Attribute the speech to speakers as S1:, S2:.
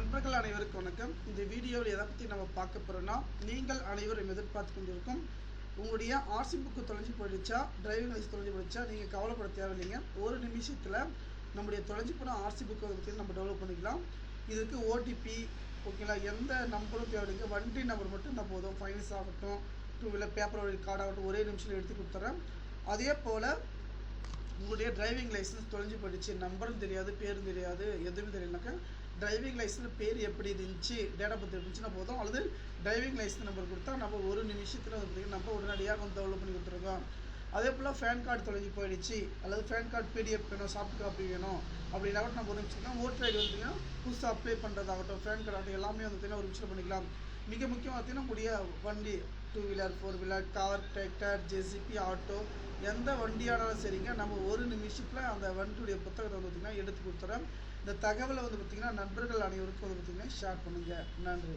S1: நண்பர்கள் அனைவருக்கும் வணக்கம். இந்த வீடியோவில் எதை பற்றி நம்ம பார்க்க போகிறோன்னா, நீங்கள் அனைவரும் எதிர்பார்த்து கொண்டிருக்கும் உங்களுடைய ஆர்சி புக்கு தொலைஞ்சு போயிடுச்சா, டிரைவிங் லைசன்ஸ் தொலைஞ்சு போயிடுச்சா, நீங்கள் கவலைப்பட தேவையில்லைங்க. ஒரு நிமிஷத்தில் நம்முடைய தொலைஞ்சு போன ஆர்சி புக்கை பற்றி நம்ம டெவலப் பண்ணிக்கலாம். இதுக்கு ஓடிபி ஓகேங்களா, எந்த நம்பரும் தேவையில்லைங்க. வண்டி நம்பர் மட்டும் நான் போதும். ஃபைனான்ஸ் ஆகட்டும், டூ வீலர் பேப்பர் கார்டு ஆகட்டும், ஒரே நிமிஷத்தில் எடுத்து கொடுத்துட்றேன். அதே போல் உங்களுடைய டிரைவிங் லைசன்ஸ் தொலைஞ்சு போயிடுச்சு, நம்பரும் தெரியாது, பேரும் தெரியாது, எதுவும் தெரியலனாக்கா டிரைவிங் லைசன்ஸ் பேர் எப்படி இருந்துச்சு, டேட் ஆஃப் பர்த் இருந்துச்சுன்னா போதும். அல்லது டிரைவிங் லைசன்ஸ் நம்பர் கொடுத்தா நம்ம ஒரு நிமிஷத்தில் வந்து நம்ம உடனடியாக வந்து டெவலப் பண்ணி கொடுத்துருக்கோம். அதே போல் ஃபேன் கார்டு தொலைஞ்சு போயிடுச்சு, அல்லது ஃபேன் கார்டு பிடிஎஃப் வேணும், சாஃப்ட் காப்பி வேணும் அப்படின்னா நம்ம ஒரு நிமிஷத்துக்கு ஓட்டர் ஐடி வந்துட்டிங்கன்னா புதுசாக அப்ளை பண்ணுறதாகட்டும், ஃபேன் கார்டு ஆகட்டும், எல்லாமே வந்துட்டிங்கன்னா ஒரு நிமிஷம் பண்ணிக்கலாம். மிக முக்கியம் பார்த்தீங்கன்னா உங்களுடைய வண்டி two wheeler, four wheeler, car, tractor, JCB, auto, எந்த வண்டியானாலும் சரிங்க, நம்ம ஒரு நிமிஷத்தில் அந்த வண்டியுடைய புத்தகத்தை வந்து பார்த்திங்கன்னா எடுத்து கொடுத்துறோம். இந்த தகவலை வந்து பார்த்திங்கன்னா நண்பர்கள் அனைவருக்கும் வந்து பார்த்திங்கன்னா ஷேர் பண்ணுங்கள். நன்றி.